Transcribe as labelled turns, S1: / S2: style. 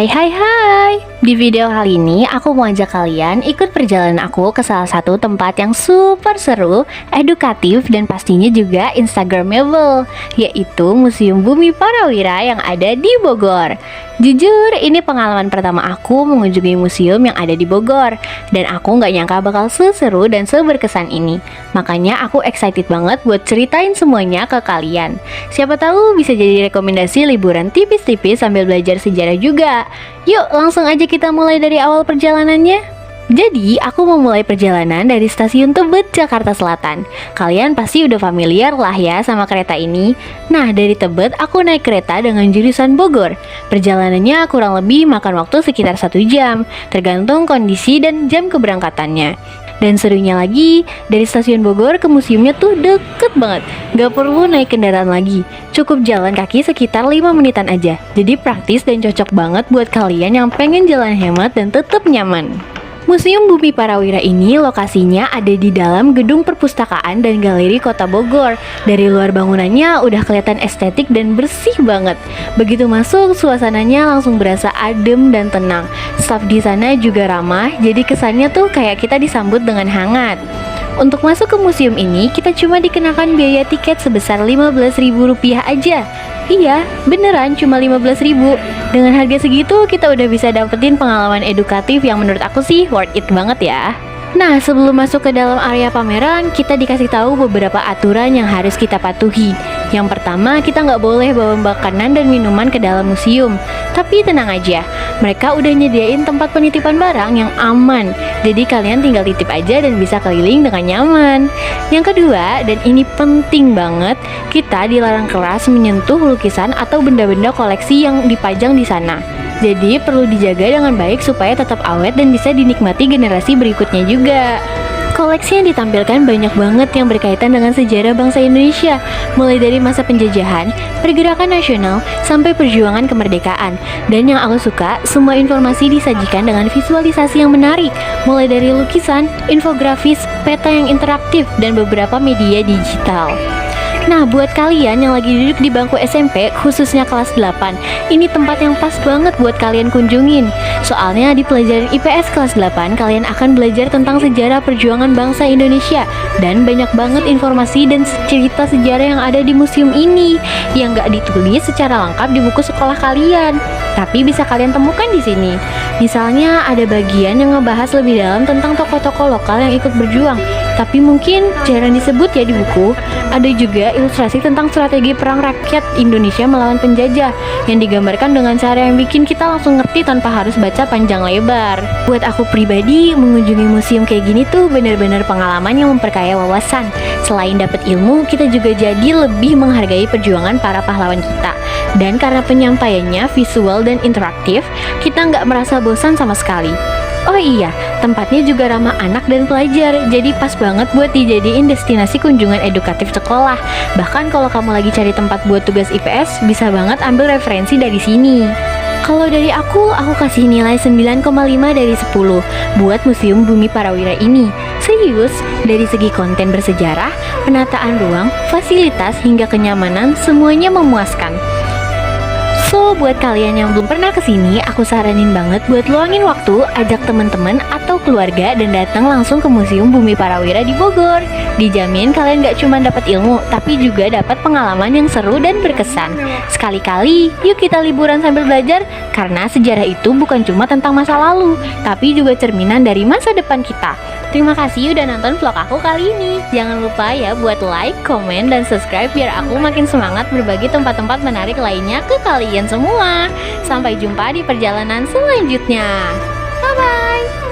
S1: Hai hai hai. Di video kali ini aku mau ajak kalian ikut perjalanan aku ke salah satu tempat yang super seru, edukatif dan pastinya juga instagramable, yaitu Museum Bumi Parawira yang ada di Bogor. Jujur, ini pengalaman pertama aku mengunjungi museum yang ada di Bogor, dan aku nggak nyangka bakal seseru dan seberkesan ini. Makanya aku excited banget buat ceritain semuanya ke kalian. Siapa tahu bisa jadi rekomendasi liburan tipis-tipis sambil belajar sejarah juga. Yuk langsung aja kita mulai dari awal perjalanannya. Jadi aku mau mulai perjalanan dari stasiun Tebet, Jakarta Selatan. Kalian pasti udah familiar lah ya sama kereta ini. Nah dari Tebet aku naik kereta dengan jurusan Bogor. Perjalanannya kurang lebih makan waktu sekitar 1 jam, tergantung kondisi dan jam keberangkatannya. Dan serunya lagi, dari stasiun Bogor ke museumnya tuh deket banget. Gak perlu naik kendaraan lagi, cukup jalan kaki sekitar 5 menitan aja. Jadi praktis dan cocok banget buat kalian yang pengen jalan hemat dan tetap nyaman. Museum Bumi Parawira ini lokasinya ada di dalam gedung perpustakaan dan galeri kota Bogor. Dari luar bangunannya udah kelihatan estetik dan bersih banget. Begitu masuk, suasananya langsung berasa adem dan tenang. Staf di sana juga ramah, jadi kesannya tuh kayak kita disambut dengan hangat. Untuk masuk ke museum ini, kita cuma dikenakan biaya tiket sebesar Rp15.000 aja. Iya, beneran cuma 15.000. Dengan harga segitu, kita udah bisa dapetin pengalaman edukatif yang menurut aku sih worth it banget ya. Nah, sebelum masuk ke dalam area pameran, kita dikasih tahu beberapa aturan yang harus kita patuhi. Yang pertama, kita nggak boleh bawa makanan dan minuman ke dalam museum. Tapi tenang aja, mereka udah nyediain tempat penitipan barang yang aman. Jadi kalian tinggal titip aja dan bisa keliling dengan nyaman. Yang kedua, dan ini penting banget, kita dilarang keras menyentuh lukisan atau benda-benda koleksi yang dipajang di sana. Jadi perlu dijaga dengan baik supaya tetap awet dan bisa dinikmati generasi berikutnya juga. Koleksi yang ditampilkan banyak banget yang berkaitan dengan sejarah bangsa Indonesia, mulai dari masa penjajahan, pergerakan nasional, sampai perjuangan kemerdekaan. Dan yang aku suka, semua informasi disajikan dengan visualisasi yang menarik, mulai dari lukisan, infografis, peta yang interaktif, dan beberapa media digital. Nah, buat kalian yang lagi duduk di bangku SMP, khususnya kelas 8, ini tempat yang pas banget buat kalian kunjungin. Soalnya di pelajaran IPS kelas 8, kalian akan belajar tentang sejarah perjuangan bangsa Indonesia. Dan banyak banget informasi dan cerita sejarah yang ada di museum ini, yang gak ditulis secara lengkap di buku sekolah kalian. Tapi bisa kalian temukan di sini. Misalnya ada bagian yang ngebahas lebih dalam tentang tokoh-tokoh lokal yang ikut berjuang, tapi mungkin jarang disebut ya di buku. Ada juga ilustrasi tentang strategi perang rakyat Indonesia melawan penjajah yang digambarkan dengan cara yang bikin kita langsung ngerti tanpa harus baca panjang lebar. Buat aku pribadi, mengunjungi museum kayak gini tuh bener-bener pengalaman yang memperkaya wawasan. Selain dapat ilmu, kita juga jadi lebih menghargai perjuangan para pahlawan kita. Dan karena penyampaiannya visual dan interaktif, kita nggak merasa bosan sama sekali. Oh iya, tempatnya juga ramah anak dan pelajar, jadi pas banget buat dijadiin destinasi kunjungan edukatif sekolah. Bahkan kalau kamu lagi cari tempat buat tugas IPS, bisa banget ambil referensi dari sini. Kalau dari aku kasih nilai 9,5 dari 10 buat Museum Bumi Parawira ini. Serius, dari segi konten bersejarah, penataan ruang, fasilitas, hingga kenyamanan, semuanya memuaskan. So, buat kalian yang belum pernah kesini, aku saranin banget buat luangin waktu, ajak teman-teman atau keluarga dan datang langsung ke Museum Bumi Parawira di Bogor. Dijamin kalian gak cuma dapat ilmu, tapi juga dapat pengalaman yang seru dan berkesan. Sekali-kali, yuk kita liburan sambil belajar, karena sejarah itu bukan cuma tentang masa lalu, tapi juga cerminan dari masa depan kita. Terima kasih udah nonton vlog aku kali ini. Jangan lupa ya buat like, komen, dan subscribe biar aku makin semangat berbagi tempat-tempat menarik lainnya ke kalian semua. Sampai jumpa di perjalanan selanjutnya. Bye-bye.